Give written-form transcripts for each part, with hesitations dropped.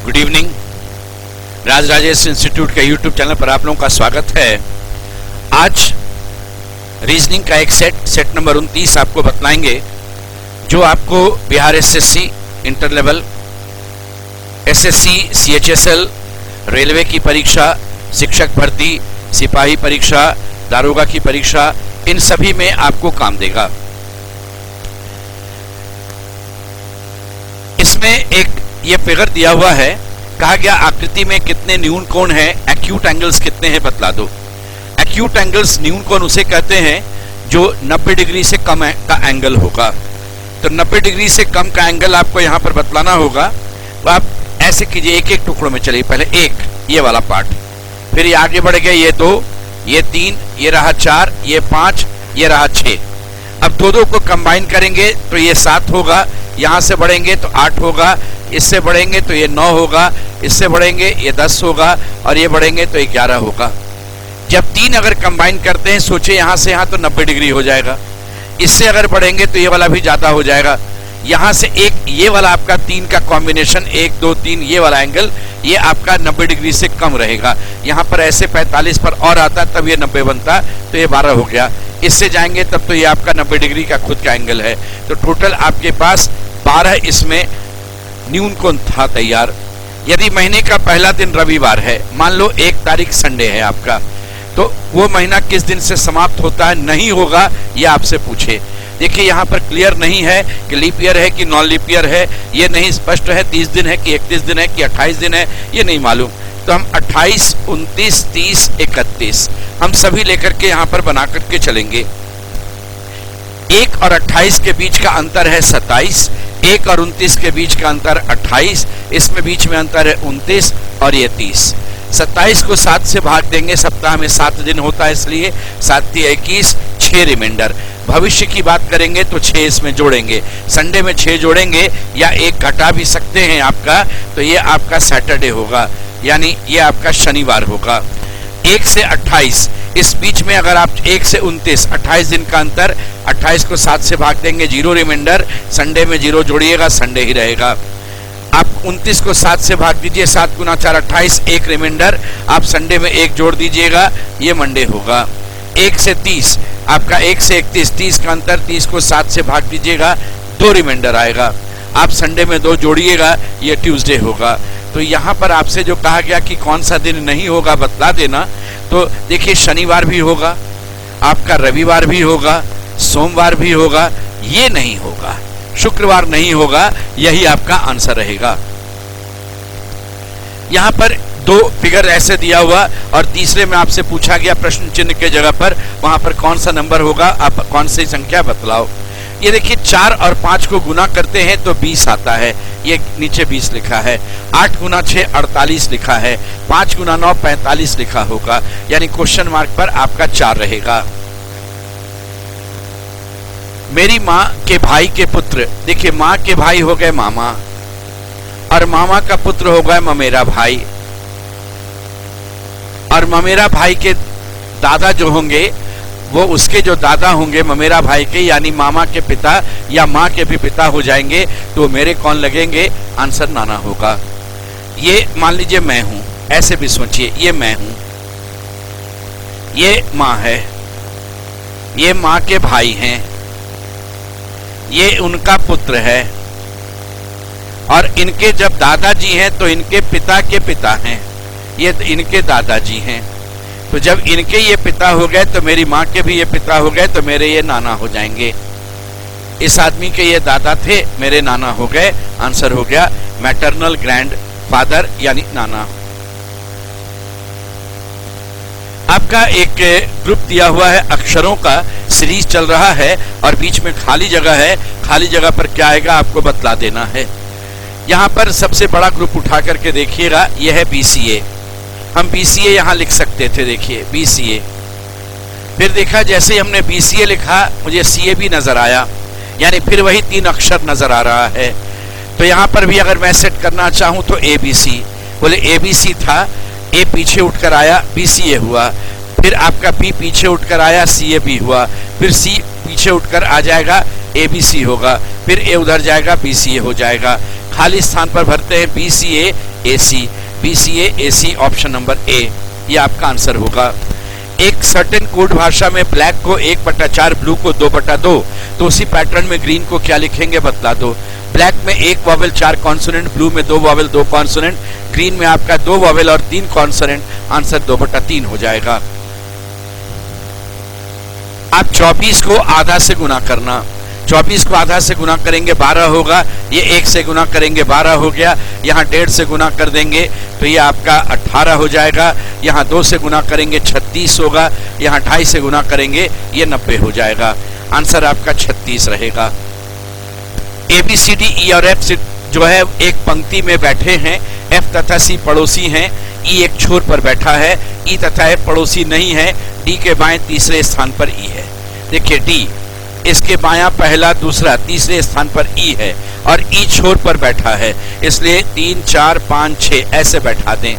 Good evening. Raj Rajesh institute के YouTube channel पर आप लोगों का स्वागत है। आज रीजनिंग का एक सेट नंबर 29 आपको बतलाएंगे, जो आपको Bihar SSC inter level, SSC, CHSL, railway की परीक्षा, शिक्षक भर्ती, सिपाही परीक्षा, दारोगा की परीक्षा, इन सभी में आपको काम देगा। इसमें एक ये फिगर दिया हुआ है, कहा गया आकृति में कितने न्यून कोण हैं, एक्यूट एंगल्स कितने हैं बतला दो। एक्यूट एंगल्स, न्यून कोण उसे कहते हैं जो 90 डिग्री से कम का एंगल होगा। तो 90 डिग्री से कम का एंगल आपको यहां पर बतलाना होगा। तो आप ऐसे कीजिए, एक एक टुकड़ों में चलिए। पहले एक ये वाला पार्ट, फिर ये आगे बढ़ गए, ये 2, ये 3, ये रहा 4, ये 5, ये रहा 6। अब दो को कंबाइन करेंगे तो ये 7 होगा, यहां से बढ़ेंगे तो 8 होगा, इससे बढ़ेंगे तो ये 9 होगा, इससे बढ़ेंगे ये 10 होगा, और ये बढ़ेंगे तो 11 होगा। जब 3 अगर कंबाइन करते हैं, सोचे यहां से यहां तो 90 डिग्री हो जाएगा। इससे अगर बढ़ेंगे तो ये वाला भी ज्यादा हो जाएगा। यहां से एक ये वाला आपका 3 का कॉम्बिनेशन, 1 2 3, ये वाला एंगल, ये आपका 90 डिग्री से कम रहेगा। यहां पर ऐसे 45 पर और आता तब ये 90 बनता, तो ये 12 हो गया। इससे जाएंगे तब तो ये आपका 90 डिग्री का खुद का एंगल है। तो टोटल आपके पास 12 इसमें न्यून कोण था तैयार। यदि महीने का पहला दिन रविवार है, मान लो 1 तारीख संडे है आपका, तो वो महीना किस दिन से समाप्त होता है, नहीं होगा, ये आपसे पूछे। देखिए यहाँ पर क्लियर नहीं है कि लीप ईयर है कि नॉन लीप ईयर है, ये नहीं स्पष्ट है। 30 दिन है कि 31 दिन है कि 28 दिन है, ये नहीं मालूम। तो हम 28, 29, 30, 31 हम सभी लेकर के यहाँ पर बना करके चलेंगे। 1 और 28 के बीच का अंतर है 27, 1 और 29 के बीच का अंतर 28, इसमें बीच में अंतर है 29, और ये 30। 27 को 7 से भाग देंगे, सप्ताह में 7 दिन होता है, इसलिए 7 × 21, 6 रिमाइंडर। भविष्य की बात करेंगे तो 6 इसमें जोड़ेंगे, संडे में 6 जोड़ेंगे, या 1 घटा भी सकते हैं आपका, तो ये आपका सैटरडे होगा, यानी ये आपका शनिवार होगा। 1 से 28, इस बीच में अगर आप 1 से 29, 28 दिन का अंतर, 28 को 7 से भाग देंगे, 0 रिमाइंडर, संडे में 0 जोड़िएगा, संडे ही रहेगा। आप 29 को 7 से भाग दीजिए, 7 × 4 28, 1 रिमाइंडर, आप संडे में 1 जोड़ दीजिएगा, ये मंडे होगा। 1 से 30, आपका 1 से 31, 30 का अंतर, 30 को 7 से भाग दीजिएगा, 2 रिमाइंडर आएगा, आप संडे में 2 जोड़िएगा, ये ट्यूसडे होगा। तो यहाँ पर आपसे जो कहा गया कि कौन सा दिन नहीं होगा बतला देना, तो देखिए शनिवार भी होगा, आपका रविवार भी होगा, सोमवार भी होगा, ये नहीं होगा, शुक्रवार नहीं होगा, यही आपका आंसर रहेगा। यहां पर 2 फिगर ऐसे दिया हुआ, और तीसरे में आपसे पूछा गया प्रश्न चिन्ह के जगह पर, वहां पर कौन सा नंबर होगा, आप कौन सी संख्या बतलाओ। ये देखिए 4 और 5 को गुना करते हैं तो 20 आता है, ये नीचे 20 लिखा है। 8 × 6 48 लिखा है, 5 × 9 45 लिखा होगा, यानी क्वेश्चन मार्क पर आपका 4 रहेगा। मेरी माँ के भाई के पुत्र, देखिए माँ के भाई हो गए मामा, और मामा का पुत्र हो गए ममेरा भाई, और ममेरा भाई के दादा जो होंगे वो उसके जो दादा होंगे ममेरा भाई के, यानी मामा के पिता या माँ के भी पिता हो जाएंगे, तो मेरे कौन लगेंगे, आंसर नाना होगा। ये मान लीजिए मैं हूं, ऐसे भी सोचिए, ये मैं हूं, ये माँ है, ये माँ के भाई हैं, ये उनका पुत्र है, और इनके जब दादाजी हैं तो इनके पिता के पिता हैं, ये इनके दादाजी हैं। तो जब इनके ये पिता हो गए तो मेरी माँ के भी ये पिता हो गए, तो मेरे ये नाना हो जाएंगे। इस आदमी के ये दादा थे, मेरे नाना हो गए, आंसर हो गया मैटरनल ग्रैंड फादर, यानी नाना। आपका एक ग्रुप दिया हुआ है, अक्षरों का सीरीज चल रहा है, और बीच में खाली जगह है, खाली जगह पर क्या आएगा आपको बतला देना है। यहाँ पर सबसे बड़ा ग्रुप उठा करके देखिएगा, यह है BCA। हम BCA यहाँ लिख सकते थे, देखिए BCA। फिर देखा जैसे हमने BCA लिखा, मुझे CA भी नजर आया, यानी फिर वही 3 अक्षर नजर आ रहा है। तो यहाँ पर भी अगर मैं सेट करना चाहूँ तो ABC, बोले ABC था, A पीछे उठकर आया, BCA हुआ, फिर आपका B पीछे उठकर आया, CAB हुआ, फिर C पीछे उठकर आ जाएगा, ABC होगा, फिर A उधर जाएगा, BCA हो जाएगा। खाली स्थान पर भरते हैं BCA, AC, BCA AC option number A, ये आपका आंसर होगा। एक सर्टेन कोड भाषा में ब्लैक को 1/4, ब्लू को 2/2, तो उसी पैटर्न में ग्रीन को क्या लिखेंगे बतला दो। ब्लैक में 1 वॉवेल 4 कॉन्सोनेंट, ब्लू में 2 वॉवेल 2 कॉन्सोनेंट, ग्रीन में आपका 2 वॉवेल और 3 कॉन्सोनेंट, आंसर 2/3 हो जाएगा। आप 24 को आधा से गुना करना, 24 को आधा से गुना करेंगे 12 होगा, ये 1 से गुना करेंगे 12 हो गया, यहाँ 1.5 से गुना कर देंगे तो ये आपका 18 हो जाएगा, यहाँ 2 से गुना करेंगे 36 होगा, यहाँ 2.5 से गुना करेंगे ये 90 हो जाएगा, आंसर आपका 36 रहेगा। ABCD E और F जो है एक पंक्ति में बैठे हैं, F तथा C पड़ोसी हैं, E एक छोर पर बैठा है, E तथा F पड़ोसी नहीं है, D के बाएं तीसरे स्थान पर E है। देखिए D इसके बायां पहला दूसरा तीसरे स्थान पर E है और E छोर पर बैठा है, इसलिए 3 4 5 6 ऐसे बैठा दें।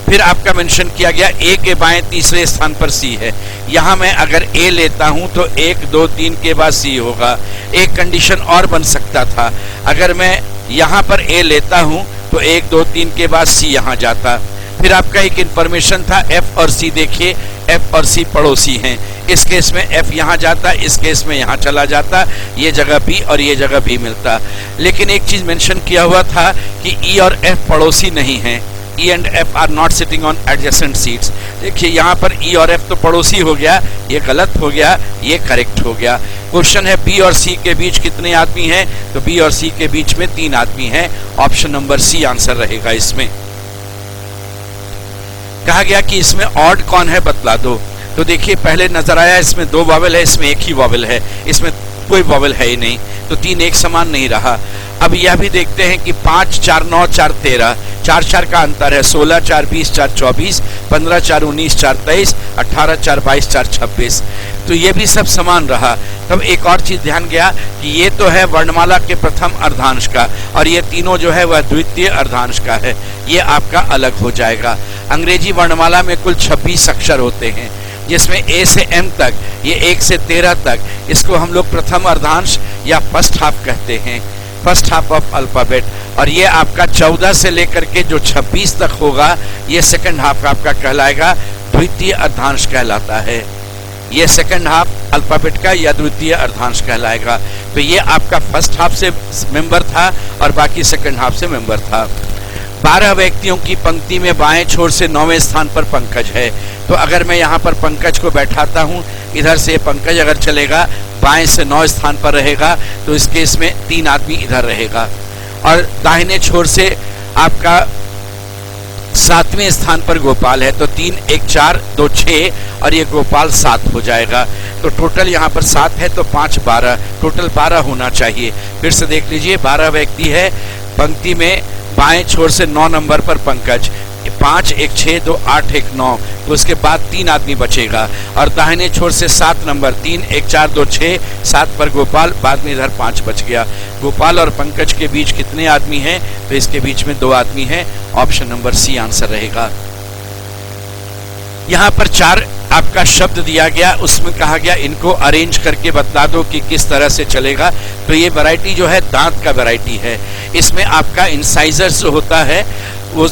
फिर आपका मेंशन किया गया A के बाएं तीसरे स्थान पर C है, यहाँ मैं अगर A लेता हूं तो 1 2 3 के बाद C होगा। एक कंडीशन और बन सकता था, अगर मैं यहाँ पर A लेता हूं तो 1 2 3 के बाद C यहाँ जाता। फिर आपका एक इंफॉर्मेशन था F और C, देखिए F और C पड़ोसी हैं, इस केस में F यहाँ जाता, इस केस में यहाँ चला जाता, ये जगह B और ये जगह B मिलता। लेकिन एक चीज मेंशन किया हुआ था कि E और F पड़ोसी नहीं हैं, E and F are not sitting on adjacent seats। देखिए यहाँ पर E और F तो पड़ोसी हो गया, ये गलत हो गया, ये करेक्ट हो गया। क्वेश्चन है B और C के बीच कितने आदमी हैं, तो B और C के बीच में 3 आदमी हैं, ऑप्शन नंबर C आंसर रहेगा। इसमें कहा गया कि इसमें ऑड कौन है बतला दो, तो देखिए पहले नजर आया इसमें 2 वॉवेल है, इसमें 1 ही वॉवेल है, इसमें कोई वॉवेल है ही नहीं, तो 3 एक समान नहीं रहा। अब यह भी देखते हैं कि 5 4 9 4 13, 4 4 का अंतर है, 16 4 20 4 24, 15 4 19 4 23, 18 4 22 4 26, तो ये भी सब समान रहा। तब एक और चीज ध्यान गया कि ये तो है वर्णमाला के प्रथम अर्धांश का और ये तीनों जो है वह द्वितीय अर्धांश का है, ये आपका अलग हो जाएगा। अंग्रेजी वर्णमाला में कुल 26 अक्षर होते हैं, जिसमें A से M तक, ये 1 से 13 तक, इसको हम लोग प्रथम अर्धांश या फर्स्ट हाफ कहते हैं, फर्स्ट हाफ ऑफ अल्फाबेट। और ये आपका 14 से लेकर के जो 26 तक होगा, ये सेकंड हाफ आपका कहलाएगा, द्वितीय अर्धांश कहलाता है। ये सेकंड हाफ अल्फाबेट का या द्वितीय अर्धांश कहलाएगा। तो ये आपका फर्स्ट हाफ से मेंबर था और बाकी सेकंड हाफ से मेंबर था। 12 व्यक्तियों की पंक्ति में बाएं छोर से 9वें स्थान पर पंकज है, तो अगर मैं यहाँ पर पंकज को बैठाता हूँ, इधर से पंकज अगर चलेगा बाएं से 9 स्थान पर रहेगा, तो इस केस में 3 आदमी इधर रहेगा। और दाहिने छोर से आपका 7वें स्थान पर गोपाल है, तो 3 1 4 2 6 और ये गोपाल 7 हो जाएगा। तो टोटल यहाँ पर 7 है, तो 5 12, टोटल 12 होना चाहिए। फिर से देख लीजिए, 12 व्यक्ति है, पंक्ति में बाएं छोर से 9 नंबर पर पंकज, 5 1 6 2 8 1 9, तो उसके बाद 3 आदमी बचेगा। और दाहिने छोर से 7 नंबर, 3 1 4 2 6, 7 पर गोपाल, बाद में इधर 5 बच गया। गोपाल और पंकज के बीच कितने आदमी हैं, तो इसके बीच में 2 आदमी हैं, ऑप्शन नंबर C आंसर रहेगा। यहाँ पर 4 आपका शब्द दिया गया, उसमें कहा गया इनको अरेंज करके बता दो कि किस तरह से चलेगा। तो ये वैरायटी जो है दांत का वैरायटी है, इसमें आपका इंसाइजर्स होता है, वो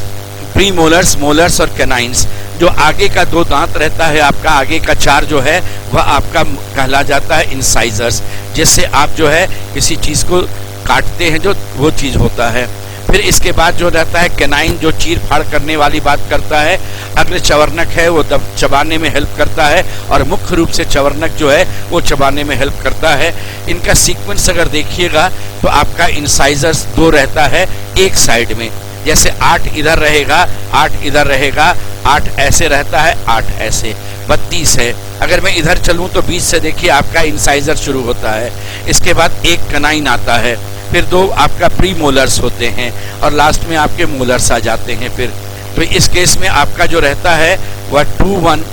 प्रीमोलर्स, मोलर्स और कैनाइंस। जो आगे का 2 दांत रहता है आपका, आगे का 4 जो है वह आपका कहला जाता है इंसाइजर्स, जिससे आप जो है किसी चीज को काटते हैं, जो वो चीज होता है। फिर इसके बाद जो रहता है कैनाइन, जो चीर फाड़ करने वाली बात करता है। अगले चवर्णक है, वो चबाने में हेल्प करता है, और मुख्य रूप से चवर्णक जो है वो चबाने में हेल्प करता है। इनका सीक्वेंस अगर देखिएगा तो आपका इंसाइजर्स 2 रहता है एक साइड में, जैसे 8 इधर रहेगा, 8 इधर रहेगा, 8 ऐसे रहता है, 8 ऐसे, 32 है। अगर मैं इधर चलूं तो 20 से देखिए आपका इंसाइजर शुरू होता है। इसके बाद एक कैनाइन आता है, फिर 2 आपका प्री मोलर्स होते हैं, और लास्ट में आपके मोलर्स आ जाते हैं। फिर तो इस केस में आपका जो रहता है वह 2 1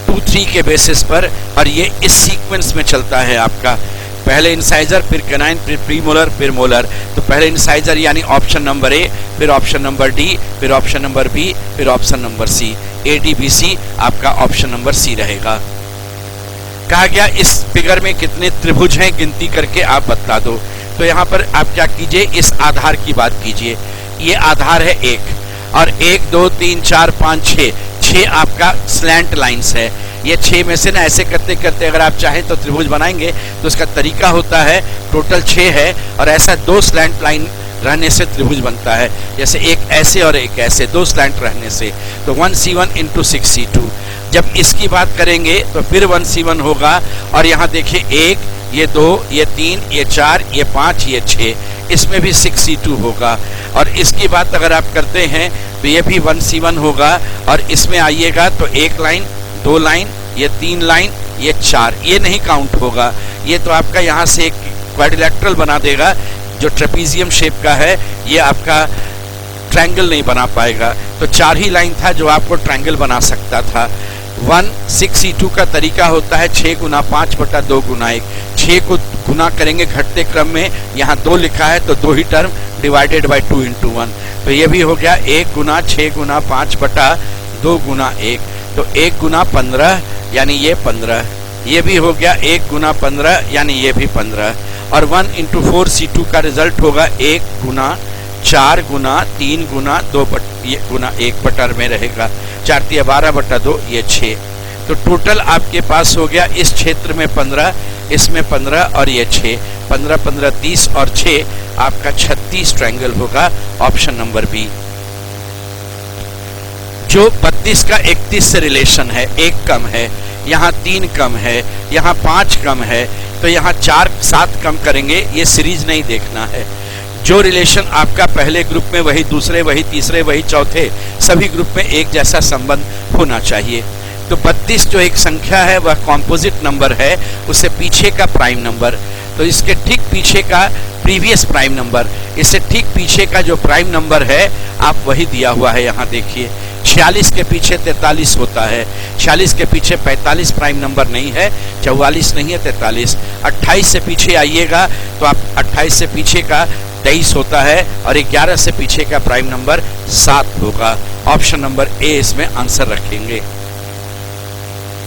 2 3 के बेसिस पर, और ये इस सीक्वेंस में चलता है आपका, पहले इंसाइजर, फिर कैनाइन, फिर प्रीमोलर, फिर मोलर। तो पहले इंसाइजर यानी ऑप्शन नंबर A, फिर ऑप्शन नंबर D, फिर ऑप्शन नंबर B, फिर ऑप्शन नंबर C, ADBC आपका ऑप्शन नंबर C रहेगा। कहा गया इस फिगर में कितने त्रिभुज हैं, गिनती करके आप बता दो। तो यहाँ पर आप क्या कीजिए, इस आधार की बात कीजिए। ये आधार है 1 और 1 2 3 4 5 6 6 आपका स्लैंट लाइंस है। ये 6 में से ना ऐसे करते करते अगर आप चाहें तो त्रिभुज बनाएंगे तो उसका तरीका होता है, टोटल 6 है और ऐसा 2 स्लैंट लाइन रहने से त्रिभुज बनता है, जैसे एक ऐसे और एक ऐसे 2 स्लैंट रहने से, तो 1C1 इंटू 6C2। जब इसकी बात करेंगे तो फिर 1C1 होगा और यहाँ देखिए 1, ये 2, ये 3, ये 4, ये 5, ये 6, इसमें भी 6C2 होगा। और इसकी बात अगर आप करते हैं तो ये भी 1C1 होगा और इसमें आइएगा तो 1 लाइन, 2 लाइन, ये 3 लाइन, ये 4, ये नहीं काउंट होगा। ये तो आपका यहाँ से एक क्वाड्रिलेटरल बना देगा जो ट्रेपीजियम शेप का है, ये आपका ट्रायंगल नहीं बना पाएगा। तो 4 ही लाइन था जो आपको ट्रायंगल बना सकता था। 6C2 का तरीका होता है 6 गुना 5 बटा 2 गुना 1। 6 को गुना करेंगे घटते क्रम में, यहाँ 2 लिखा है तो 2 ही टर्म डिवाइडेड बाय 2 इंटू 1, तो ये भी हो गया 1 गुना 6 गुना 5 बटा 2 गुना 1, तो 1 गुना 15 यानी ये 15, ये भी हो गया 1 गुना 15 यानी ये भी 15, और 1 इंटू 4C2 का रिजल्ट होगा 1 गुना 4 गुना 3 गुना 2 गुना 1 बटर में रहेगा, 4 × 12 बटा 2, ये 6। तो टोटल आपके पास हो गया इस क्षेत्र में 15, इसमें 15 और ये 6, 15 15 30 और 6 आपका 36 ट्रायंगल होगा, ऑप्शन नंबर बी। जो 32 का 31 से रिलेशन है, 1 कम है, यहाँ 3 कम है, यहाँ 5 कम है, तो यहाँ 4 7 कम करेंगे, ये सीरीज नहीं देखना है। जो रिलेशन आपका पहले ग्रुप में वही दूसरे, वही तीसरे, वही चौथे, सभी ग्रुप में एक जैसा संबंध होना चाहिए। तो 32 जो एक संख्या है वह कॉम्पोजिट नंबर है, उससे पीछे का प्राइम नंबर, तो इसके ठीक पीछे का प्रीवियस प्राइम नंबर, इससे ठीक पीछे का जो प्राइम नंबर है आप वही दिया हुआ है, यहाँ देखिए 46 के पीछे 43 होता है, 46 के पीछे 45 प्राइम नंबर नहीं है, 44 नहीं है 43। 28 से पीछे आइएगा तो आप 28 से पीछे का 23 होता है और 11 से पीछे का प्राइम नंबर 7 होगा, ऑप्शन नंबर ए इसमें आंसर रखेंगे।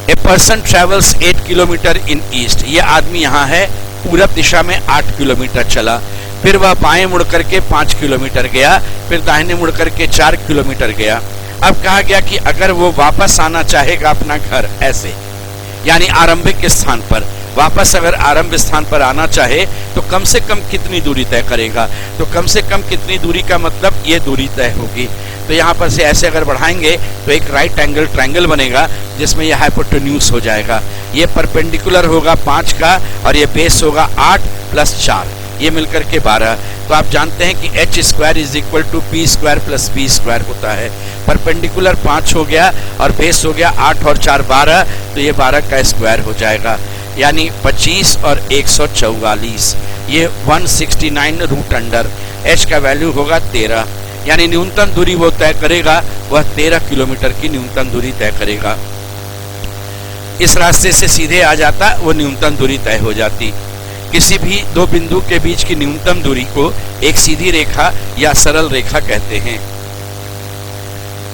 A person travels 8 kilometre in east, ये आदमी यहाँ है, पूरब दिशा में 8 किलोमीटर चला, फिर वह बाएं मुड़ करके 5 किलोमीटर गया, फिर दाहिने मुड़ करके 4 किलोमीटर गया। अब कहा गया कि अगर वो वापस आना चाहेगा अपना घर, ऐसे यानी आरंभिक स्थान पर वापस अगर आरंभ स्थान पर आना चाहे तो कम से कम कितनी दूरी तय करेगा, तो कम से कम कितनी दूरी का मतलब ये दूरी तय होगी। तो यहाँ पर से ऐसे अगर बढ़ाएंगे तो एक राइट एंगल ट्रायंगल बनेगा जिसमें यह हाइपोटेन्यूज हो जाएगा, ये परपेंडिकुलर होगा 5 का और ये बेस होगा 8 + 4, ये मिलकर के 12। तो आप जानते हैं कि h² = p² + b² होता है, परपेंडिकुलर 5 हो गया और बेस हो गया 8 और 4 12, तो ये 12 का स्क्वायर हो जाएगा, यानी 25 और 144, ये 169 रूट अंडर, h का वैल्यू होगा 13, यानी न्यूनतम दूरी वो तय करेगा वह 13 किलोमीटर की न्यूनतम दूरी तय करेगा। इस रास्ते से सीधे आ जाता वो न्यूनतम दूरी तय हो जाती। किसी भी दो बिंदु के बीच की न्यूनतम दूरी को एक सीधी रेखा या सरल रेखा कहते हैं।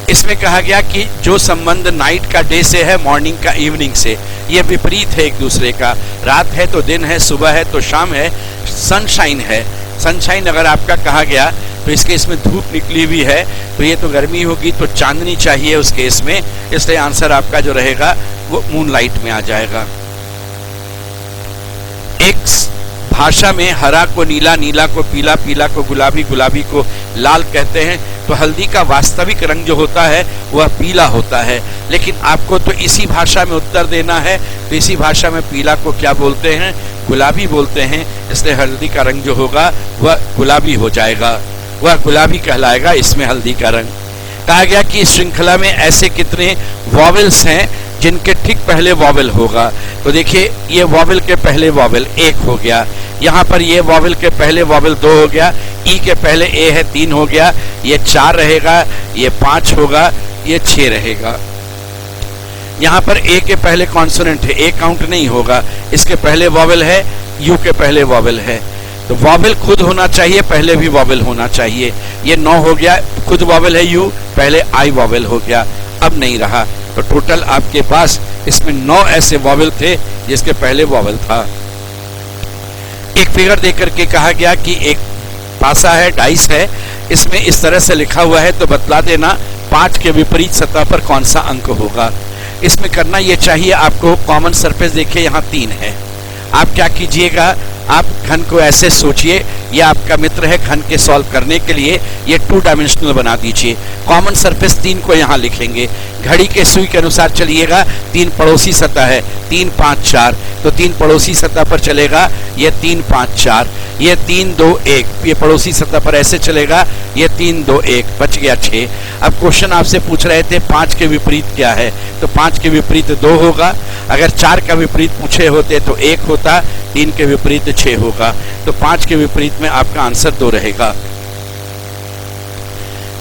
इसमें कहा गया कि जो संबंध नाइट का डे से है, मॉर्निंग का इवनिंग से, ये विपरीत है एक दूसरे का, रात है तो दिन है, सुबह है तो शाम है, सनशाइन है। सनशाइन अगर आपका कहा गया तो इसके इसमें धूप निकली हुई है तो ये तो गर्मी होगी, तो चांदनी चाहिए उस केस में, इसलिए आंसर आपका जो रहेगा वो मूनलाइट में आ जाएगा। एक भाषा में हरा को नीला, नीला को पीला, पीला को गुलाबी, गुलाबी को लाल कहते हैं, तो हल्दी का वास्तविक रंग जो होता है वह पीला होता है, लेकिन आपको तो इसी भाषा में उत्तर देना है, तो इसी भाषा में पीला को क्या बोलते हैं, गुलाबी बोलते हैं, इसलिए हल्दी का रंग जो होगा वह गुलाबी हो जाएगा, वह गुलाबी कहलाएगा, इसमें हल्दी का रंग। कहा गया कि इस श्रृंखला में ऐसे कितने वॉवेल्स हैं जिनके ठीक पहले वॉवेल होगा, तो देखिए ये वॉवेल के पहले वॉवेल 1 हो गया, यहाँ पर ये वॉवेल के पहले वॉवेल 2 हो गया, ई के पहले ए है 3 हो गया, ये 4 रहेगा, ये 5 होगा, ये 6 रहेगा। यहाँ पर ए के पहले कॉन्सोनेंट है, ए काउंट नहीं होगा, इसके पहले वॉवेल है, यू के पहले वॉवेल है, तो वॉवेल खुद होना चाहिए, पहले भी वॉवेल होना चाहिए। ये 9 हो गया, खुद वॉवेल है यू, पहले आई वॉवेल हो गया, अब नहीं रहा, तो टोटल आपके पास इसमें 9 ऐसे वॉवेल थे जिसके पहले वॉवेल था। एक फिगर देकर के कहा गया कि एक पासा है, डाइस है, इसमें इस तरह से लिखा हुआ है, तो बतला देना 5 के विपरीत सतह पर कौन सा अंक होगा। इसमें करना ये चाहिए आपको, कॉमन सरफेस देखिए यहाँ 3 है। आप क्या कीजिएगा, आप घन को ऐसे सोचिए, ये आपका मित्र है, घन के सॉल्व करने के लिए ये 2 डायमेंशनल बना दीजिए। कॉमन सरफेस 3 को यहाँ लिखेंगे, घड़ी के सुई के अनुसार चलिएगा। 3 पड़ोसी सतह है, 3 5 4, तो 3 पड़ोसी सतह पर चलेगा, ये 3 5 4, ये 3 2 1, ये पड़ोसी सतह पर ऐसे चलेगा, ये 3 2 1, बच गया 6। अब क्वेश्चन आपसे पूछ रहे थे 5 के विपरीत क्या है, तो 5 के विपरीत 2 होगा। अगर 4 का विपरीत पूछे होते तो 1 होता, 3 के विपरीत 6 होगा, तो 5 के विपरीत में आपका आंसर 2 रहेगा।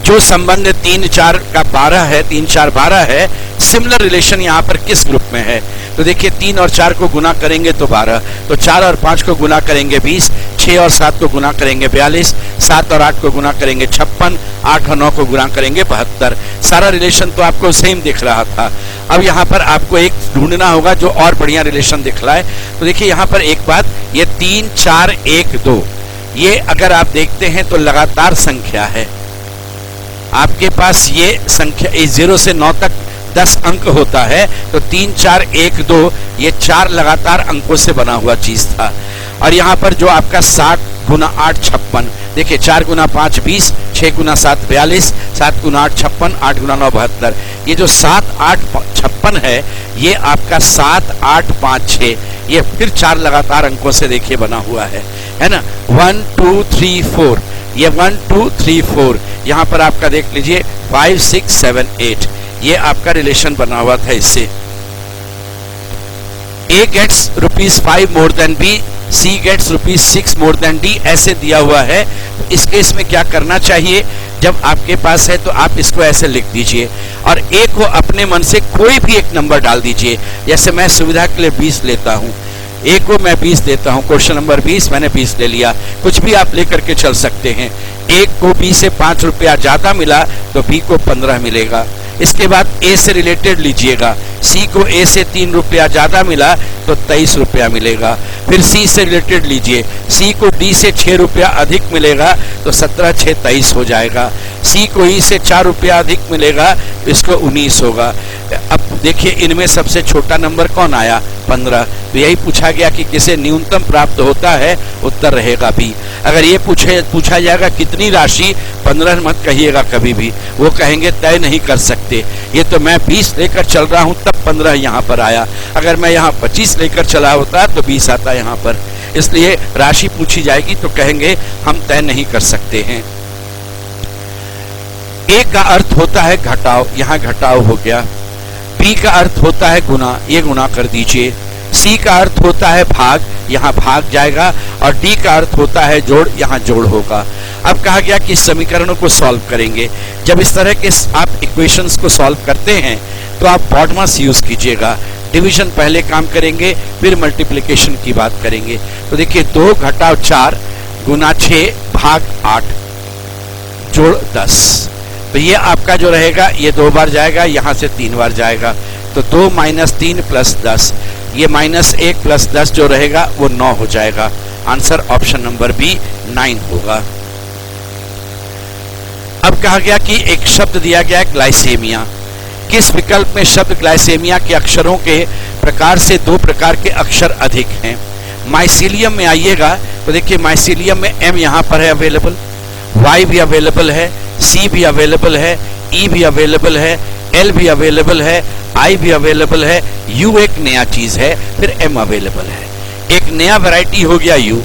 जो संबंध 3 4 का 12 है, 3 4 12 है, सिमिलर रिलेशन यहाँ पर किस ग्रुप में है, तो देखिए 3 और 4 को गुना करेंगे तो 12, तो 4 और 5 को गुना करेंगे 20, 6 और 7 को गुना करेंगे 42, 7 और 8 को गुना करेंगे 56, 8 और 9 को गुना करेंगे 72। सारा रिलेशन तो आपको सेम दिख रहा था। अब यहाँ पर आपको एक ढूंढना होगा जो और बढ़िया रिलेशन दिख रहा है। तो देखिए यहाँ पर एक बात, ये 3 4 1 2, ये अगर आप देखते हैं तो लगातार संख्या है। आपके पास ये संख्या 0 से 9 तक 10 अंक होता है, तो 3 4 1 2 ये 4 लगातार अंकों से बना हुआ चीज था। और यहाँ पर जो आपका 60 गुना 8 56, देखिए 4 गुना 5 20, 6 गुना 7 42, 7 गुना 8 56, 8 गुना 9 72। ये जो 7 8 56 है, ये आपका 7 8 5 6, ये फिर 4 लगातार अंकों से देखिए बना हुआ है ना। 1 2 3 4, ये 1 2 3 4, यहाँ पर आपका देख लीजिए 5 6 7 8, ये आपका रिलेशन बना हुआ था इससे। A gets ₹5 more than B, C gets ₹6 more than D, ऐसे दिया हुआ है। तो इस केस में क्या करना चाहिए, जब आपके पास है तो आप इसको ऐसे लिख दीजिए और A को अपने मन से कोई भी एक नंबर डाल दीजिए। जैसे मैं सुविधा के लिए 20 लेता हूँ, A को मैं 20 देता हूँ, क्वेश्चन नंबर 20 मैंने 20 ले लिया। कुछ भी आप लेकर के चल सकते हैं। A को B से 5 रुपया ज्यादा मिला तो B को 15 मिलेगा। इसके बाद A से रिलेटेड लीजिएगा, C को A से 3 रुपया ज्यादा मिला तो 23 रुपया मिलेगा। फिर C से रिलेटेड लीजिए, C को D से 6 रुपया अधिक मिलेगा तो 17 6 23 हो जाएगा। C को E से 4 रुपया अधिक मिलेगा तो इसको 19 होगा। अब देखिए इनमें सबसे छोटा नंबर कौन आया, 15। तो यही पूछा गया कि किसे न्यूनतम प्राप्त होता है, उत्तर रहेगा B। अगर ये पूछा जाएगा कितनी राशि, 15 मत कहिएगा कभी भी, वो कहेंगे तय नहीं कर सकते। ये तो मैं 20 लेकर चल रहा हूं तब 15 यहाँ पर आया, अगर मैं यहाँ 25 लेकर चला होता तो 20 आता यहाँ पर। इसलिए राशि पूछी जाएगी तो कहेंगे हम तय नहीं कर सकते हैं। A का अर्थ होता है घटाव, यहाँ घटाव हो गया। B का अर्थ होता है गुना, ये गुना कर दीजिए। C का अर्थ होता है भाग, यहाँ भाग जाएगा। और D का अर्थ होता है जोड़, यहाँ जोड़ होगा। अब कहा गया कि समीकरणों को सॉल्व करेंगे। जब इस तरह के आप इक्वेशंस को सॉल्व करते हैं तो आप BODMAS यूज कीजिएगा। डिवीजन पहले काम करेंगे, फिर मल्टीप्लिकेशन की बात करेंगे। तो देखिए 2 घटाव 4 गुना 6 भाग 8 जोड़ 10, तो ये आपका जो रहेगा ये 2 बार जाएगा, यहाँ से 3 बार जाएगा। तो 2 - 3 + 10, ये -1 + 10 जो रहेगा वो 9 हो जाएगा। आंसर ऑप्शन नंबर बी 9 होगा। अब कहा गया कि एक शब्द दिया गया है ग्लाइसेमिया। किस विकल्प में शब्द ग्लाइसेमिया के अक्षरों के प्रकार से 2 प्रकार के अक्षर अधिक हैं। माइसीलियम में आइएगा तो देखिए माइसीलियम में M यहाँ पर है अवेलेबल, Y भी अवेलेबल है, C भी अवेलेबल है, E भी अवेलेबल है, L भी अवेलेबल है, I भी अवेलेबल है, U एक नया चीज है, फिर M अवेलेबल है। एक नया वैरायटी हो गया U।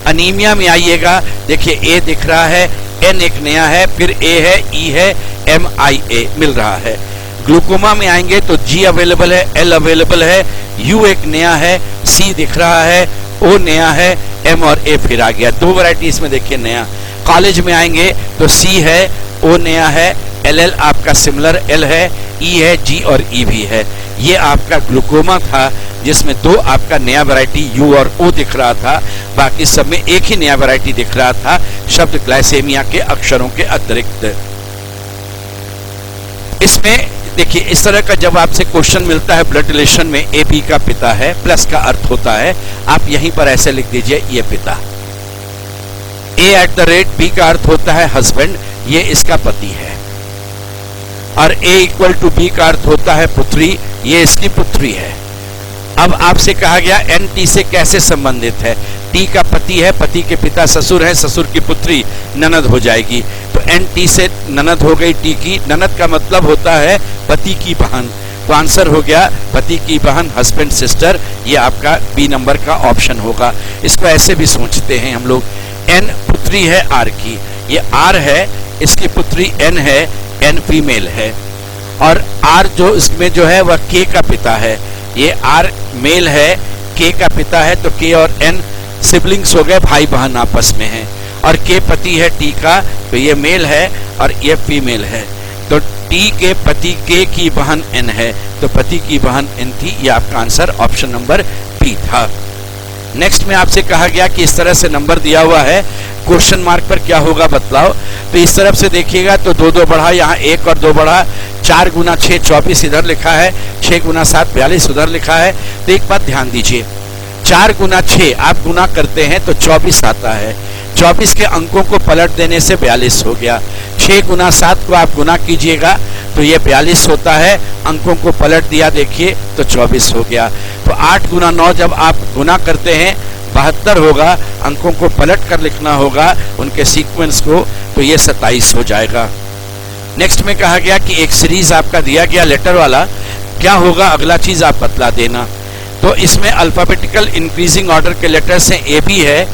अनीमिया में आइएगा, देखिए A दिख रहा है, N एक नया है, फिर A है, E है, MIA मिल रहा है। ग्लूकोमा में आएंगे तो G अवेलेबल है, L अवेलेबल है, U एक नया है, C दिख रहा है, O नया है, M और A फिर आ गया। 2 वैरायटी इसमें देखिए नया। कॉलेज में आएंगे तो C है, O नया है, LL आपका सिमिलर L है, E है, G और E भी है। ये आपका ग्लूकोमा था जिसमें 2 आपका नया वैरायटी U और O दिख रहा था, बाकी सब में एक ही नया वैरायटी दिख रहा था शब्द ग्लाइसेमिया के अक्षरों के अतिरिक्त। इसमें देखिए इस तरह का जब आपसे क्वेश्चन मिलता है ब्लड रिलेशन में AB का पिता है, प्लस का अर्थ होता है, आप यहीं पर ऐसे लिख दीजिए ये पिता। A@B का अर्थ होता है हस्बैंड, ये इसका पति है। और A=B का अर्थ होता है पुत्री, ये इसकी पुत्री है। अब आपसे कहा गया NT से कैसे संबंधित है। T का पति है, पति के पिता ससुर है, ससुर की पुत्री ननद हो जाएगी, तो NT से ननद हो गई T की। ननद का मतलब होता है पति की बहन, तो आंसर हो गया पति की बहन, हस्बैंड सिस्टर। ये आपका B नंबर का ऑप्शन होगा। इसको ऐसे भी सोचते हैं हम लोग, N पुत्री है R की, ये R है, इसकी पुत्री N है, N फीमेल है, और R जो इसमें जो है वह K का पिता है। ये R मेल है, K का पिता है, तो K और N सिबलिंग्स हो गए, भाई बहन आपस में हैं। और K पति है T का, तो ये मेल है और ये फीमेल है। तो T के पति K की बहन N है, तो पति की बहन N थी। ये आपका आंसर ऑप्शन नंबर B था। नेक्स्ट में आपसे कहा गया कि इस तरह से नंबर दिया हुआ है, क्वेश्चन मार्क पर क्या होगा बतलाओ। तो इस तरफ से देखिएगा तो 2 2 बढ़ा, यहाँ 1 और 2 बढ़ा, 4 गुना 6 24 इधर लिखा है, 6 गुना 7 42 उधर लिखा है। तो एक बात ध्यान दीजिए, 4 गुना 6 आप गुना करते हैं तो 24 आता है, 24 के अंकों को पलट देने से 42 हो गया। 6 गुना 7 को आप गुना कीजिएगा तो ये 42 होता है, अंकों को पलट दिया देखिए तो 24 हो गया। तो 8 गुना 9 जब आप गुना करते हैं 72 होगा, अंकों को पलट कर लिखना होगा उनके सीक्वेंस को, तो ये 27 हो जाएगा। नेक्स्ट में कहा गया कि एक सीरीज आपका दिया गया लेटर वाला, क्या होगा अगला चीज आप बतला देना। तो इसमें अल्फाबेटिकल इंक्रीजिंग ऑर्डर के लेटर्स हैं, AB है,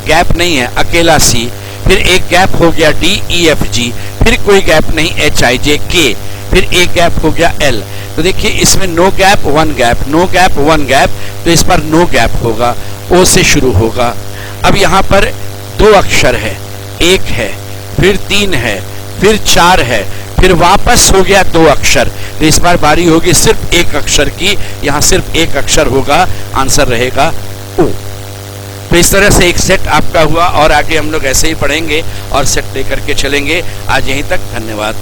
गैप नहीं है, अकेला C, फिर एक गैप हो गया DEFG, फिर कोई गैप नहीं HIJK, फिर एक गैप हो गया L। तो देखिए इसमें no gap 1 gap, no gap 1 gap, तो इस पर नो गैप होगा, O से शुरू होगा। अब यहाँ पर 2 अक्षर है, 1 है, फिर 3 है, फिर 4 है, फिर वापस हो गया 2 अक्षर, तो इस बार बारी होगी सिर्फ 1 अक्षर की, यहाँ सिर्फ 1 अक्षर होगा, आंसर रहेगा O। तो इस तरह से एक सेट आपका हुआ, और आगे हम लोग ऐसे ही पढ़ेंगे और सेट लेकर के चलेंगे। आज यहीं तक, धन्यवाद।